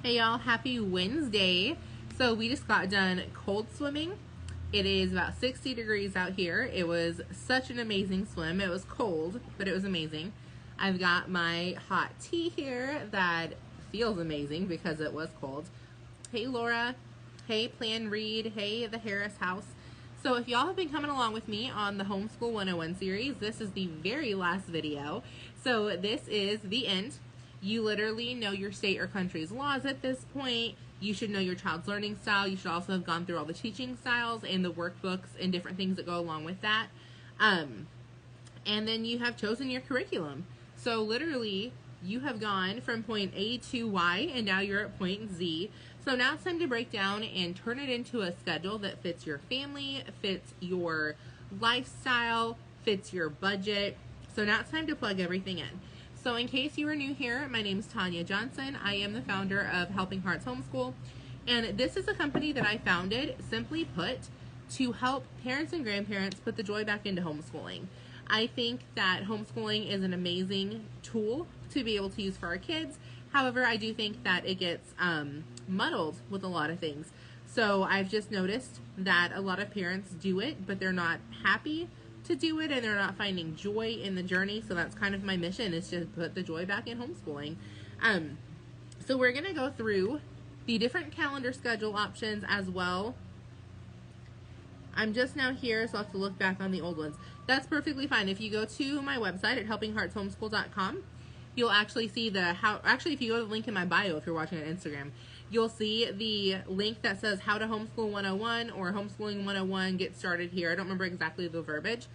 Hey y'all, happy Wednesday. So we just got done cold swimming. It is about 60 degrees out here. It was such an amazing swim. It was cold, but it was amazing. I've got my hot tea here that feels amazing because it was cold. Hey Laura, hey Plan Read, hey the Harris House. So if y'all have been coming along with me on the Homeschool 101 series, this is the very last video. So this is the end. You literally know your state or country's laws at this point. You should know your child's learning style. You should also have gone through all the teaching styles and the workbooks and different things that go along with that. And then you have chosen your curriculum. So literally, you have gone from point A to Y, and now you're at point Z. So now it's time to break down and turn it into a schedule that fits your family, fits your lifestyle, fits your budget. So now it's time to plug everything in. So in case you are new here, my name is Tanya Johnson. I am the founder of Helping Hearts Homeschool. And this is a company that I founded, simply put, to help parents and grandparents put the joy back into homeschooling. I think that homeschooling is an amazing tool to be able to use for our kids. However, I do think that it gets muddled with a lot of things. So I've just noticed that a lot of parents do it, but they're not happy to do it and they're not finding joy in the journey. So that's kind of my mission, is to put the joy back in homeschooling. So we're going to go through the different calendar schedule options as well. I'm just now here, so I'll have to look back on the old ones. That's perfectly fine. If you go to my website at helpingheartshomeschool.com, you'll actually see actually if you go to the link in my bio, if you're watching on Instagram, you'll see the link that says How to Homeschool 101 or Homeschooling 101, Get Started Here. I don't remember exactly the verbiage,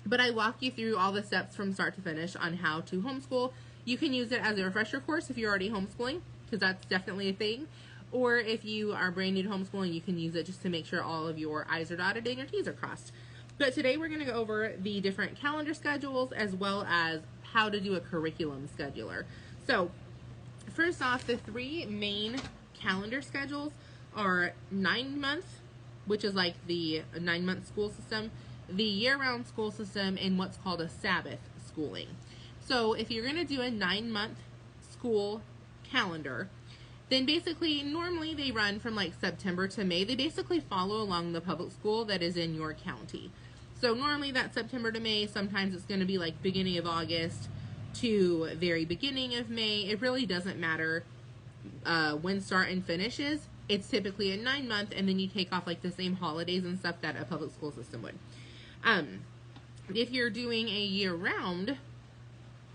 but I walk you through all the steps from start to finish on how to homeschool. You can use it as a refresher course if you're already homeschooling, because that's definitely a thing. Or if you are brand new to homeschooling, you can use it just to make sure all of your I's are dotted and your T's are crossed. But today we're going to go over the different calendar schedules as well as how to do a curriculum scheduler. So first off, the three main calendar schedules are 9 months, which is like the 9-month school system, the year-round school system, and what's called a Sabbath schooling. So if you're going to do a 9-month school calendar, then basically normally they run from like September to May. They basically follow along the public school that is in your county. So normally that's September to May. Sometimes it's going to be like beginning of August to very beginning of May. It really doesn't matter when start and finish is. It's typically a 9-month, and then you take off like the same holidays and stuff that a public school system would. If you're doing a year-round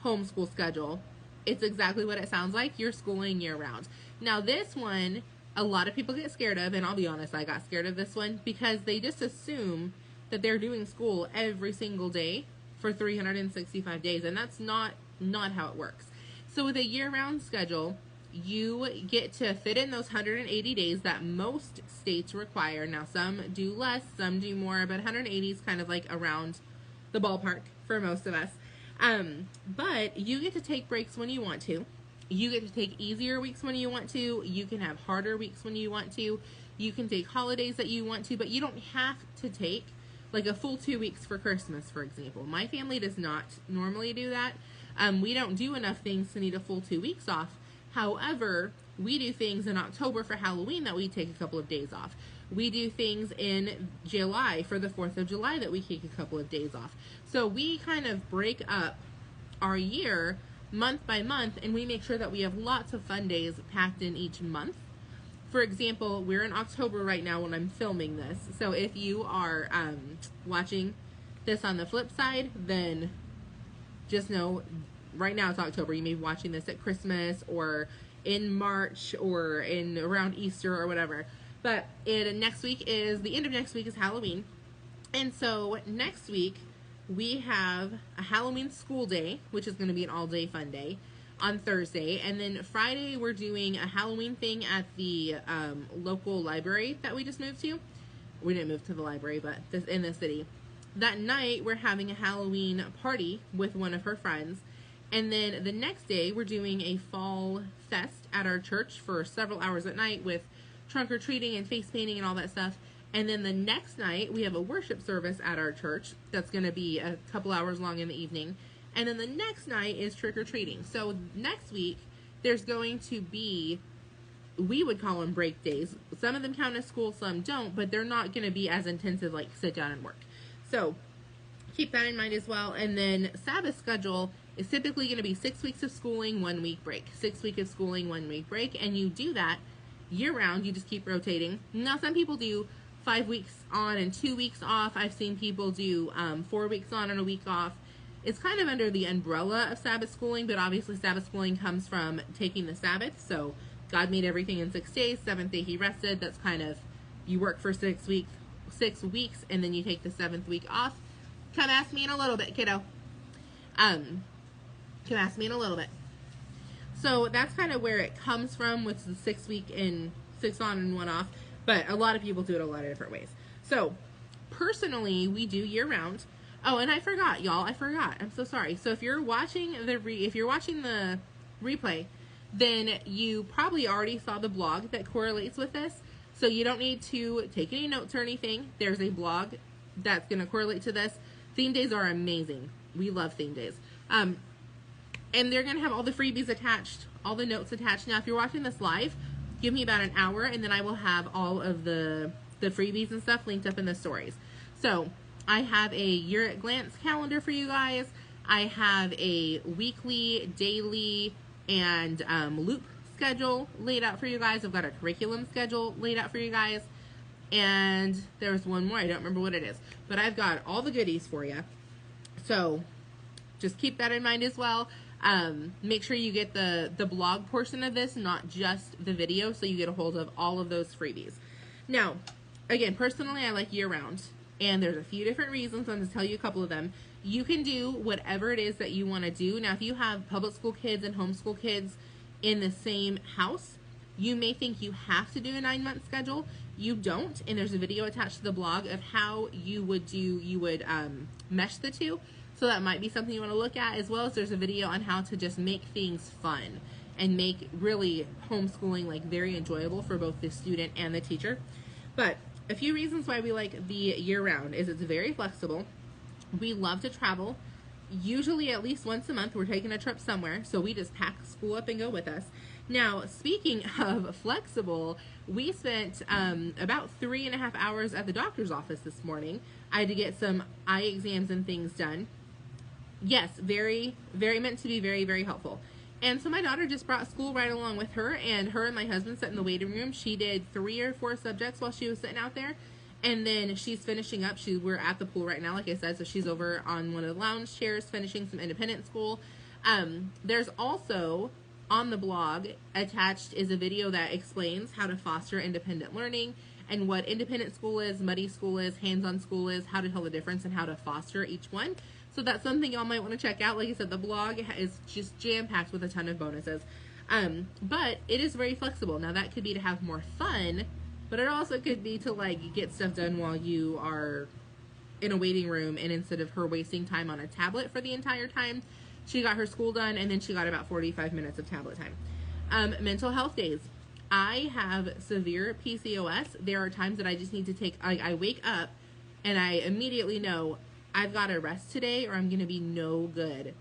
homeschool schedule, it's exactly what it sounds like. You're schooling year-round. Now this one, a lot of people get scared of, and I'll be honest, I got scared of this one because they just assume that they're doing school every single day for 365 days, and that's not how it works. So with a year-round schedule, you get to fit in those 180 days that most states require. Now some do less, some do more, but 180 is kind of like around the ballpark for most of us. But you get to take breaks when you want to. You get to take easier weeks when you want to. You can have harder weeks when you want to. You can take holidays that you want to, but you don't have to take like a full 2 weeks for Christmas, for example. My family does not normally do that. We don't do enough things to need a full 2 weeks off. However, we do things in October for Halloween that we take a couple of days off. We do things in July for the 4th of July that we take a couple of days off. So we kind of break up our year month by month, and we make sure that we have lots of fun days packed in each month. For example, we're in October right now when I'm filming this. So if you are watching this on the flip side, then just know right now it's October. You may be watching this at Christmas or in March or in around Easter or whatever. But next week is, the end of next week is Halloween. And so next week we have a Halloween school day, which is going to be an all-day fun day on Thursday. And then Friday we're doing a Halloween thing at the local library that we just moved to. We didn't move to the library, but in the city. That night we're having a Halloween party with one of her friends. And then the next day we're doing a fall fest at our church for several hours at night with trunk or treating and face painting and all that stuff. And then the next night we have a worship service at our church that's going to be a couple hours long in the evening. And then the next night is trick or treating. So next week there's going to be we would call them break days. Some of them count as school, some don't, but they're not going to be as intensive like sit down and work. So keep that in mind as well. And then Sabbath schedule is typically going to be 6 weeks of schooling, 1 week break. 6 weeks of schooling, 1 week break. And you do that year round. You just keep rotating. Now, some people do 5 weeks on and 2 weeks off. I've seen people do 4 weeks on and a week off. It's kind of under the umbrella of Sabbath schooling, but obviously Sabbath schooling comes from taking the Sabbath. So God made everything in 6 days. 7th day he rested. That's kind of, you work for 6 weeks, and then you take the 7th week off. Come ask me in a little bit, kiddo. Come ask me in a little bit. So that's kind of where it comes from with the 6 week and 6 on and 1 off. But a lot of people do it a lot of different ways. So personally, we do year round. Oh, and I forgot, y'all. I forgot. I'm so sorry. So if you're watching the replay, then you probably already saw the blog that correlates with this. So you don't need to take any notes or anything. There's a blog that's going to correlate to this. Theme days are amazing. We love theme days. And they're going to have all the freebies attached, all the notes attached. Now, if you're watching this live, give me about an hour, and then I will have all of the freebies and stuff linked up in the stories. So I have a year at glance calendar for you guys. I have a weekly, daily, and loop schedule laid out for you guys. I've got a curriculum schedule laid out for you guys. And there's one more. I don't remember what it is. But I've got all the goodies for you. So just keep that in mind as well. Make sure you get the blog portion of this, not just the video, so you get a hold of all of those freebies. Now, again, personally, I like year round. And there's a few different reasons. I'm going to tell you a couple of them. You can do whatever it is that you want to do. Now, if you have public school kids and homeschool kids in the same house, you may think you have to do a 9-month schedule. You don't. And there's a video attached to the blog of how you would mesh the two. So that might be something you want to look at, as well as there's a video on how to just make things fun and make really homeschooling like very enjoyable for both the student and the teacher. But a few reasons why we like the year-round is it's very flexible. We love to travel. Usually at least once a month we're taking a trip somewhere, so we just pack school up and go with us. Now, speaking of flexible, we spent about 3.5 hours at the doctor's office this morning. I had to get some eye exams and things done. Yes, very, very meant to be very, very helpful. And so my daughter just brought school right along with her, and her and my husband sat in the waiting room. She did 3 or 4 subjects while she was sitting out there, and then she's finishing up. We're at the pool right now, like I said, so she's over on one of the lounge chairs finishing some independent school. There's also, on the blog, attached is a video that explains how to foster independent learning and what independent school is, muddy school is, hands-on school is, how to tell the difference, and how to foster each one. So that's something y'all might want to check out. Like I said, the blog is just jam-packed with a ton of bonuses. But it is very flexible. Now, that could be to have more fun, but it also could be to, like, get stuff done while you are in a waiting room, and instead of her wasting time on a tablet for the entire time, she got her school done, and then she got about 45 minutes of tablet time. Mental health days. I have severe PCOS. There are times that I just need to take, I wake up, and I immediately know I've got to rest today or I'm going to be no good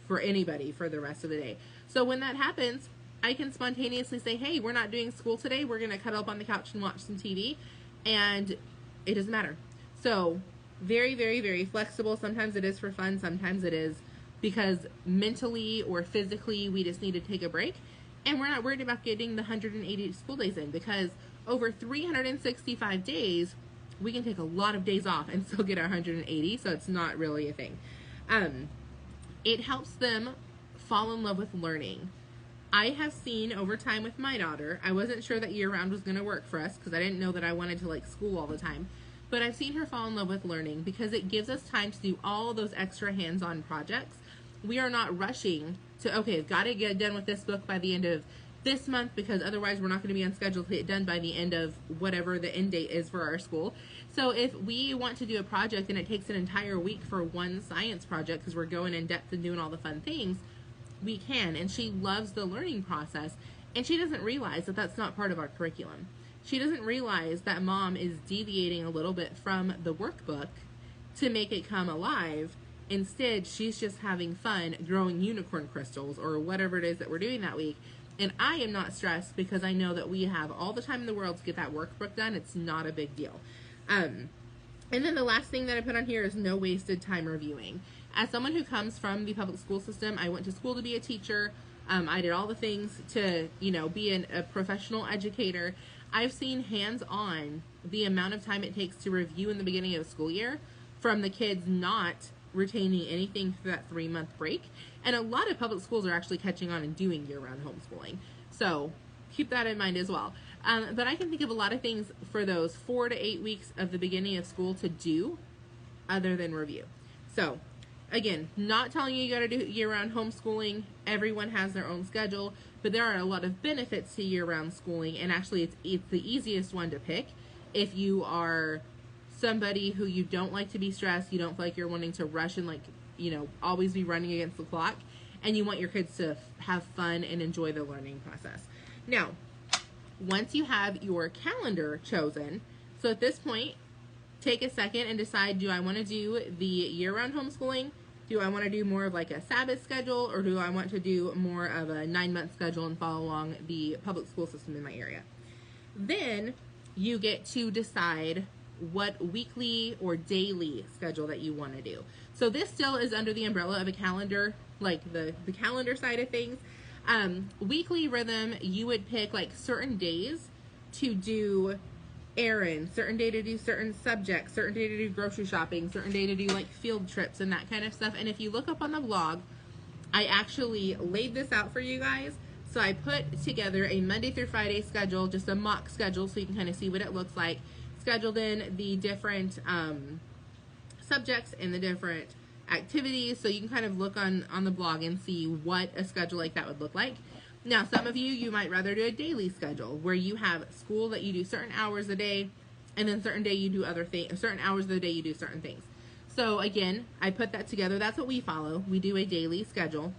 for anybody for the rest of the day. So when that happens, I can spontaneously say, hey, we're not doing school today. We're going to cuddle up on the couch and watch some TV. And it doesn't matter. So very, very, very flexible. Sometimes it is for fun. Sometimes it is because mentally or physically we just need to take a break. And we're not worried about getting the 180 school days in, because over 365 days, we can take a lot of days off and still get our 180, so it's not really a thing. It helps them fall in love with learning. I have seen over time with my daughter, I wasn't sure that year-round was going to work for us because I didn't know that I wanted to like school all the time, but I've seen her fall in love with learning because it gives us time to do all those extra hands-on projects. We are not rushing to, okay, I've got to get done with this book by the end of this month because otherwise we're not going to be on schedule to get it done by the end of whatever the end date is for our school. So if we want to do a project and it takes an entire week for one science project because we're going in depth and doing all the fun things, we can. And she loves the learning process, and she doesn't realize that that's not part of our curriculum. She doesn't realize that mom is deviating a little bit from the workbook to make it come alive. Instead, she's just having fun growing unicorn crystals or whatever it is that we're doing that week. And I am not stressed because I know that we have all the time in the world to get that workbook done. It's not a big deal. And then the last thing that I put on here is no wasted time reviewing. As someone who comes from the public school system, I went to school to be a teacher. I did all the things to, be a professional educator. I've seen hands-on the amount of time it takes to review in the beginning of the school year from the kids not retaining anything through that 3-month break. And a lot of public schools are actually catching on and doing year-round homeschooling. So keep that in mind as well. But I can think of a lot of things for those 4 to 8 weeks of the beginning of school to do other than review. So again, not telling you got to do year-round homeschooling. Everyone has their own schedule, but there are a lot of benefits to year-round schooling, and actually it's the easiest one to pick if you are somebody who you don't like to be stressed, you don't feel like you're wanting to rush and always be running against the clock, and you want your kids to have fun and enjoy the learning process. Now, once you have your calendar chosen, so at this point, take a second and decide, do I want to do the year-round homeschooling? Do I want to do more of like a Sabbath schedule, or do I want to do more of a 9-month schedule and follow along the public school system in my area? Then you get to decide what weekly or daily schedule that you want to do. So this still is under the umbrella of a calendar, like the calendar side of things. Weekly rhythm, you would pick like certain days to do errands, certain day to do certain subjects, certain day to do grocery shopping, certain day to do like field trips and that kind of stuff. And if you look up on the blog, I actually laid this out for you guys. So I put together a Monday through Friday schedule, just a mock schedule, so you can kind of see what it looks like. Scheduled in the different subjects and the different activities, so you can kind of look on the blog and see what a schedule like that would look like. Now, some of you might rather do a daily schedule where you have school that you do certain hours a day, and then certain day you do other things, certain hours of the day you do certain things. So again, I put that together. That's what we follow. We do a daily schedule.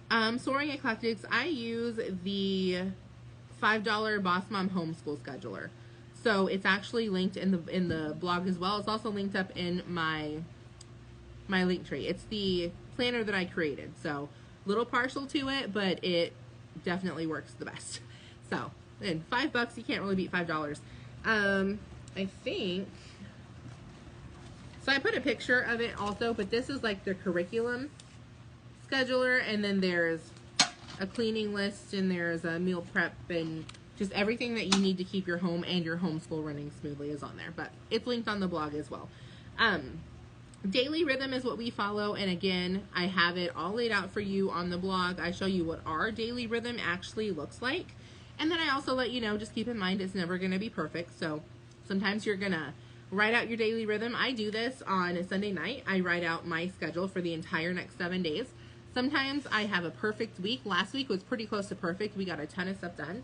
Soaring Eclectics, I use the $5 Boss Mom Homeschool Scheduler. So it's actually linked in the blog as well. It's also linked up in my link tree. It's the planner that I created. So a little partial to it, but it definitely works the best. So, and $5, you can't really beat $5. I think, so I put a picture of it also, but this is like the curriculum scheduler, and then there's a cleaning list, and there's a meal prep, and just everything that you need to keep your home and your homeschool running smoothly is on there, but it's linked on the blog as well. Daily rhythm is what we follow, and again, I have it all laid out for you on the blog. I show you what our daily rhythm actually looks like, and then I also let you know, just keep in mind it's never going to be perfect, so sometimes you're going to write out your daily rhythm. I do this on a Sunday night. I write out my schedule for the entire next 7 days. Sometimes I have a perfect week. Last week was pretty close to perfect. We got a ton of stuff done.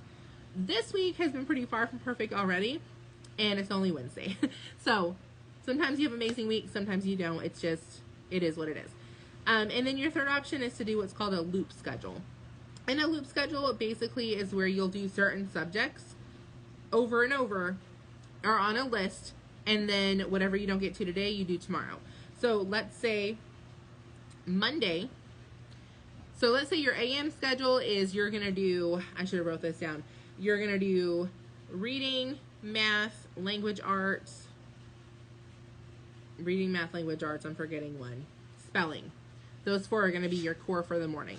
This week has been pretty far from perfect already, and it's only Wednesday. So sometimes you have an amazing week, sometimes you don't. It's just, it is what it is. And then your third option is to do what's called a loop schedule. And a loop schedule basically is where you'll do certain subjects over and over, or on a list, and then whatever you don't get to today, you do tomorrow. So let's say Monday. So let's say your AM schedule is you're going to do, I should have wrote this down. You're going to do reading, math, language arts. Reading, math, language arts, I'm forgetting one. Spelling. Those 4 are going to be your core for the morning.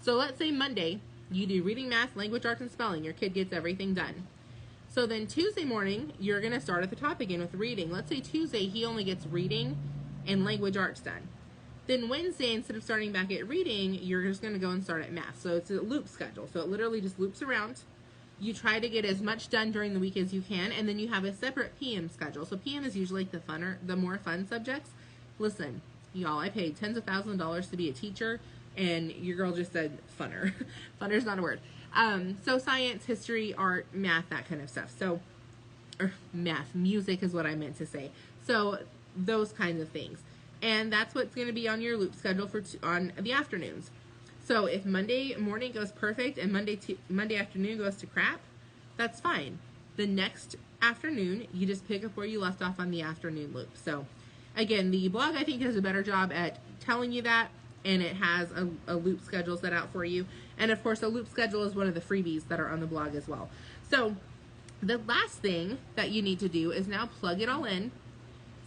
So let's say Monday, you do reading, math, language arts, and spelling. Your kid gets everything done. So then Tuesday morning, you're going to start at the top again with reading. Let's say Tuesday, he only gets reading and language arts done. Then Wednesday, instead of starting back at reading, you're just going to go and start at math. So it's a loop schedule. So it literally just loops around. You try to get as much done during the week as you can, and then you have a separate PM schedule. So PM is usually like the more fun subjects. Listen, y'all, I paid tens of thousands of dollars to be a teacher, and your girl just said funner. Funner's not a word. So science, history, art, math, that kind of stuff. So, or math, music is what I meant to say. So those kinds of things. And that's what's going to be on your loop schedule for on the afternoons. So if Monday morning goes perfect and Monday afternoon goes to crap, that's fine. The next afternoon, you just pick up where you left off on the afternoon loop. So again, the blog, I think, does a better job at telling you that. and it has a loop schedule set out for you. And of course, a loop schedule is one of the freebies that are on the blog as well. So the last thing that you need to do is now plug it all in.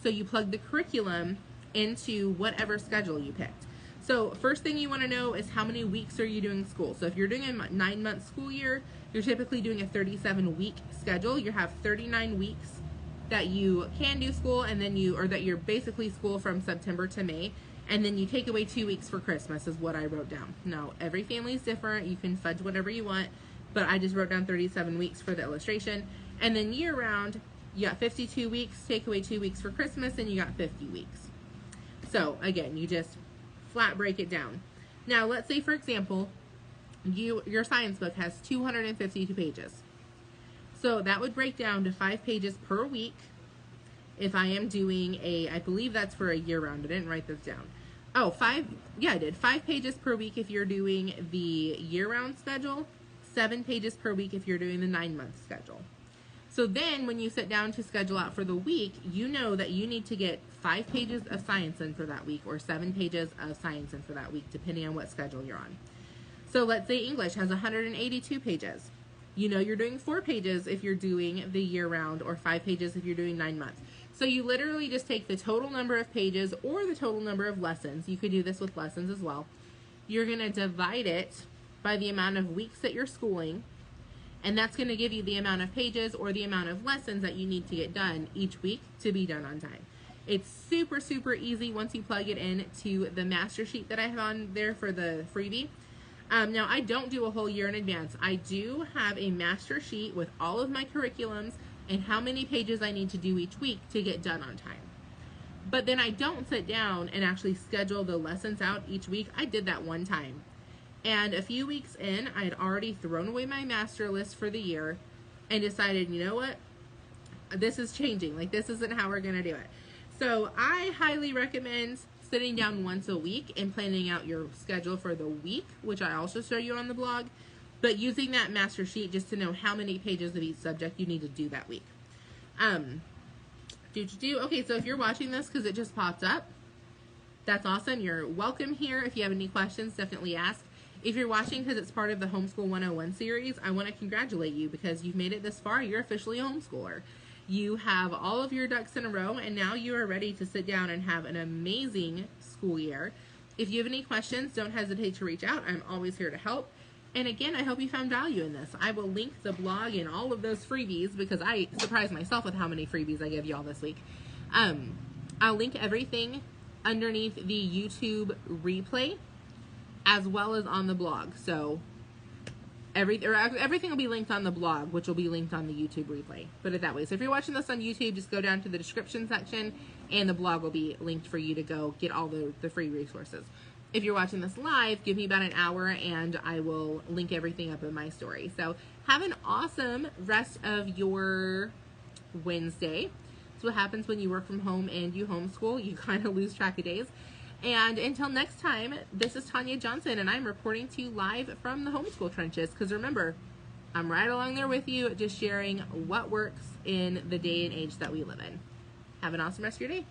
So you plug the curriculum into whatever schedule you picked. So first thing you want to know is how many weeks are you doing school. So if you're doing a 9-month school year, you're typically doing a 37-week schedule. You have 39 weeks that you can do school, and then that you're basically school from September to May, and then you take away 2 weeks for Christmas is what I wrote down. Now, every family is different. You can fudge whatever you want, but I just wrote down 37 weeks for the illustration. And then year-round, you got 52 weeks, take away 2 weeks for Christmas, and you got 50 weeks. So again, you just flat break it down. Now, let's say, for example, your science book has 252 pages. So that would break down to 5 pages per week if I am doing I believe that's for a year-round. I didn't write this down. Oh, 5, yeah, I did. 5 pages per week if you're doing the year-round schedule, 7 pages per week if you're doing the 9-month schedule. So then when you sit down to schedule out for the week, you know that you need to get 5 pages of science in for that week, or 7 pages of science in for that week, depending on what schedule you're on. So let's say English has 182 pages. You know you're doing 4 pages if you're doing the year-round, or 5 pages if you're doing 9 months. So you literally just take the total number of pages or the total number of lessons. You could do this with lessons as well. You're going to divide it by the amount of weeks that you're schooling, and that's going to give you the amount of pages or the amount of lessons that you need to get done each week to be done on time. It's super, super easy once you plug it in to the master sheet that I have on there for the freebie. Now, I don't do a whole year in advance. I do have a master sheet with all of my curriculums and how many pages I need to do each week to get done on time. But then I don't sit down and actually schedule the lessons out each week. I did that one time. And a few weeks in, I had already thrown away my master list for the year and decided, you know what? This is changing. Like, this isn't how we're going to do it. So I highly recommend sitting down once a week and planning out your schedule for the week, which I also show you on the blog, but using that master sheet just to know how many pages of each subject you need to do that week. Okay, so if you're watching this because it just popped up, that's awesome. You're welcome here. If you have any questions, definitely ask. If you're watching because it's part of the Homeschool 101 series, I want to congratulate you because you've made it this far. You're officially a homeschooler. You have all of your ducks in a row, and now you are ready to sit down and have an amazing school year. If you have any questions, don't hesitate to reach out. I'm always here to help. And again, I hope you found value in this. I will link the blog and all of those freebies because I surprised myself with how many freebies I give y'all this week. I'll link everything underneath the YouTube replay as well as on the blog. So everything will be linked on the blog, which will be linked on the YouTube replay. Put it that way. So if you're watching this on YouTube, just go down to the description section and the blog will be linked for you to go get all the free resources. If you're watching this live, give me about an hour and I will link everything up in my story. So have an awesome rest of your Wednesday. That's what happens when you work from home and you homeschool. You kind of lose track of days. And until next time, this is Tanya Johnson, and I'm reporting to you live from the homeschool trenches. Because remember, I'm right along there with you, just sharing what works in the day and age that we live in. Have an awesome rest of your day.